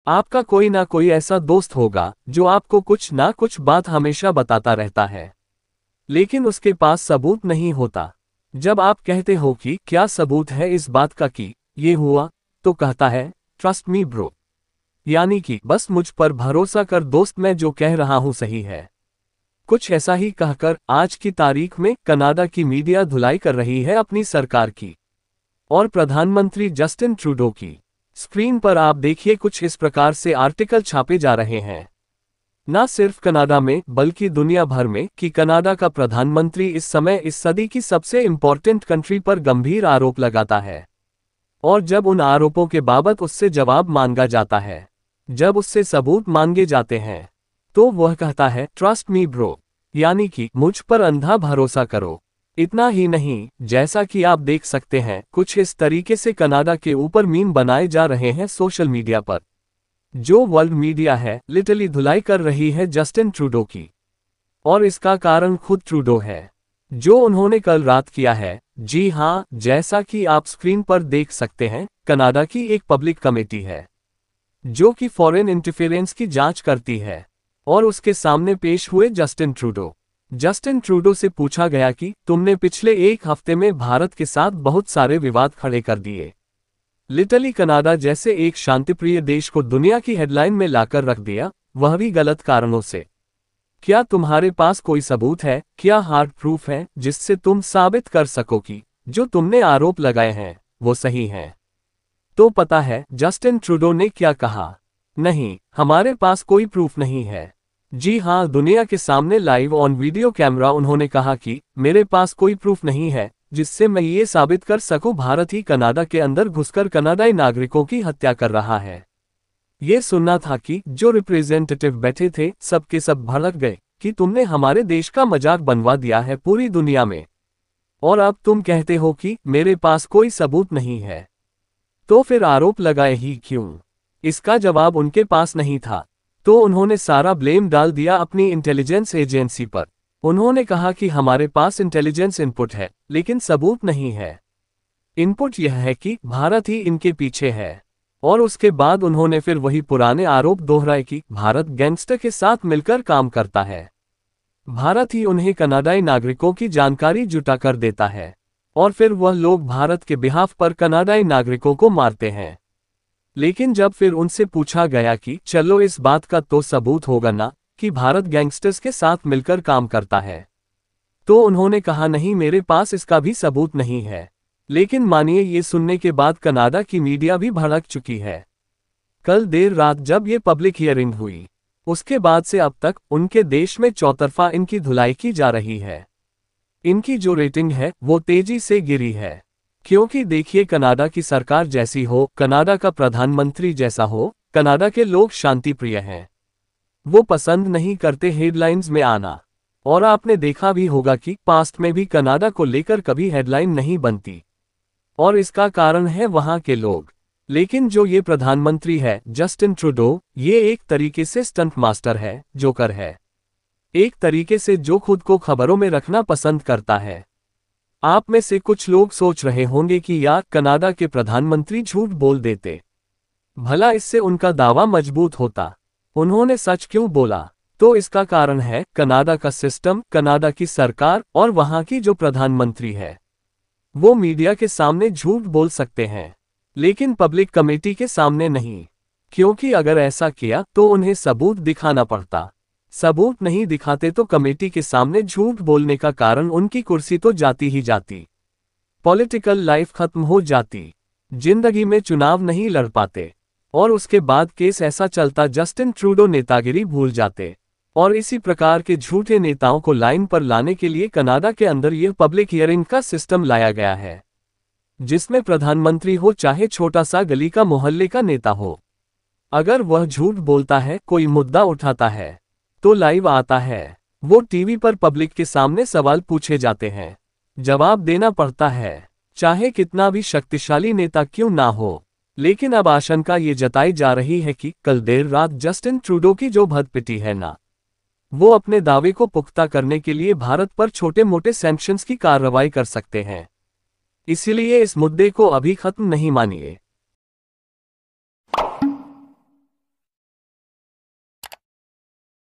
आपका कोई ना कोई ऐसा दोस्त होगा जो आपको कुछ ना कुछ बात हमेशा बताता रहता है, लेकिन उसके पास सबूत नहीं होता। जब आप कहते हो कि क्या सबूत है इस बात का कि ये हुआ, तो कहता है ट्रस्ट मी ब्रो, यानी कि बस मुझ पर भरोसा कर दोस्त, मैं जो कह रहा हूं सही है। कुछ ऐसा ही कहकर आज की तारीख में कनाडा की मीडिया धुलाई कर रही है अपनी सरकार की और प्रधानमंत्री जस्टिन ट्रूडो की। स्क्रीन पर आप देखिए कुछ इस प्रकार से आर्टिकल छापे जा रहे हैं, न सिर्फ कनाडा में बल्कि दुनिया भर में, कि कनाडा का प्रधानमंत्री इस समय इस सदी की सबसे इंपॉर्टेंट कंट्री पर गंभीर आरोप लगाता है। और जब उन आरोपों के बाबत उससे जवाब मांगा जाता है, जब उससे सबूत मांगे जाते हैं, तो वह कहता है ट्रस्ट मी ब्रो, यानी कि मुझ पर अंधा भरोसा करो। इतना ही नहीं, जैसा कि आप देख सकते हैं कुछ इस तरीके से कनाडा के ऊपर मीम बनाए जा रहे हैं सोशल मीडिया पर। जो वर्ल्ड मीडिया है लिटरली धुलाई कर रही है जस्टिन ट्रूडो की, और इसका कारण खुद ट्रूडो है, जो उन्होंने कल रात किया है। जी हां, जैसा कि आप स्क्रीन पर देख सकते हैं, कनाडा की एक पब्लिक कमेटी है जो कि फॉरेन इंटरफेरेंस की जांच करती है, और उसके सामने पेश हुए जस्टिन ट्रूडो। जस्टिन ट्रूडो से पूछा गया कि तुमने पिछले एक हफ्ते में भारत के साथ बहुत सारे विवाद खड़े कर दिए, लिटरली कनाडा जैसे एक शांतिप्रिय देश को दुनिया की हेडलाइन में लाकर रख दिया, वह भी गलत कारणों से। क्या तुम्हारे पास कोई सबूत है, क्या हार्ड प्रूफ है जिससे तुम साबित कर सको कि जो तुमने आरोप लगाए हैं वो सही हैं? तो पता है जस्टिन ट्रूडो ने क्या कहा? नहीं, हमारे पास कोई प्रूफ नहीं है। जी हां, दुनिया के सामने लाइव ऑन वीडियो कैमरा उन्होंने कहा कि मेरे पास कोई प्रूफ नहीं है जिससे मैं ये साबित कर सकूं भारत ही कनाडा के अंदर घुसकर कनाडाई नागरिकों की हत्या कर रहा है। ये सुनना था कि जो रिप्रेजेंटेटिव बैठे थे सबके सब भड़क गए कि तुमने हमारे देश का मजाक बनवा दिया है पूरी दुनिया में, और अब तुम कहते हो कि मेरे पास कोई सबूत नहीं है। तो फिर आरोप लगाए ही क्यों? इसका जवाब उनके पास नहीं था, तो उन्होंने सारा ब्लेम डाल दिया अपनी इंटेलिजेंस एजेंसी पर। उन्होंने कहा कि हमारे पास इंटेलिजेंस इनपुट है लेकिन सबूत नहीं है। इनपुट यह है कि भारत ही इनके पीछे है, और उसके बाद उन्होंने फिर वही पुराने आरोप दोहराए कि भारत गैंगस्टर के साथ मिलकर काम करता है, भारत ही उन्हें कनाडाई नागरिकों की जानकारी जुटा कर देता है, और फिर वह लोग भारत के बिहाफ पर कनाडाई नागरिकों को मारते हैं। लेकिन जब फिर उनसे पूछा गया कि चलो इस बात का तो सबूत होगा ना कि भारत गैंगस्टर्स के साथ मिलकर काम करता है, तो उन्होंने कहा नहीं, मेरे पास इसका भी सबूत नहीं है। लेकिन मानिए ये सुनने के बाद कनाडा की मीडिया भी भड़क चुकी है। कल देर रात जब ये पब्लिक हियरिंग हुई, उसके बाद से अब तक उनके देश में चौतरफा इनकी धुलाई की जा रही है। इनकी जो रेटिंग है वो तेजी से गिरी है, क्योंकि देखिए कनाडा की सरकार जैसी हो, कनाडा का प्रधानमंत्री जैसा हो, कनाडा के लोग शांति प्रिय हैं, वो पसंद नहीं करते हेडलाइंस में आना। और आपने देखा भी होगा कि पास्ट में भी कनाडा को लेकर कभी हेडलाइन नहीं बनती, और इसका कारण है वहां के लोग। लेकिन जो ये प्रधानमंत्री है जस्टिन ट्रूडो, ये एक तरीके से स्टंट मास्टर है, जोकर है, एक तरीके से जो खुद को खबरों में रखना पसंद करता है। आप में से कुछ लोग सोच रहे होंगे कि यार कनाडा के प्रधानमंत्री झूठ बोल देते, भला इससे उनका दावा मजबूत होता। उन्होंने सच क्यों बोला? तो इसका कारण है कनाडा का सिस्टम, कनाडा की सरकार और वहां की जो प्रधानमंत्री है, वो मीडिया के सामने झूठ बोल सकते हैं लेकिन पब्लिक कमेटी के सामने नहीं, क्योंकि अगर ऐसा किया तो उन्हें सबूत दिखाना पड़ता। सबूत नहीं दिखाते तो कमेटी के सामने झूठ बोलने का कारण उनकी कुर्सी तो जाती ही जाती, पॉलिटिकल लाइफ खत्म हो जाती, जिंदगी में चुनाव नहीं लड़ पाते, और उसके बाद केस ऐसा चलता जस्टिन ट्रूडो नेतागिरी भूल जाते। और इसी प्रकार के झूठे नेताओं को लाइन पर लाने के लिए कनाडा के अंदर यह पब्लिक हियरिंग का सिस्टम लाया गया है, जिसमें प्रधानमंत्री हो चाहे छोटा सा गली का मोहल्ले का नेता हो, अगर वह झूठ बोलता है, कोई मुद्दा उठाता है, तो लाइव आता है, वो टीवी पर पब्लिक के सामने सवाल पूछे जाते हैं, जवाब देना पड़ता है, चाहे कितना भी शक्तिशाली नेता क्यों ना हो। लेकिन अब आशंका ये जताई जा रही है कि कल देर रात जस्टिन ट्रूडो की जो भदपिटी है ना, वो अपने दावे को पुख्ता करने के लिए भारत पर छोटे मोटे सैंक्शंस की कार्रवाई कर सकते हैं। इसलिए इस मुद्दे को अभी खत्म नहीं मानिए।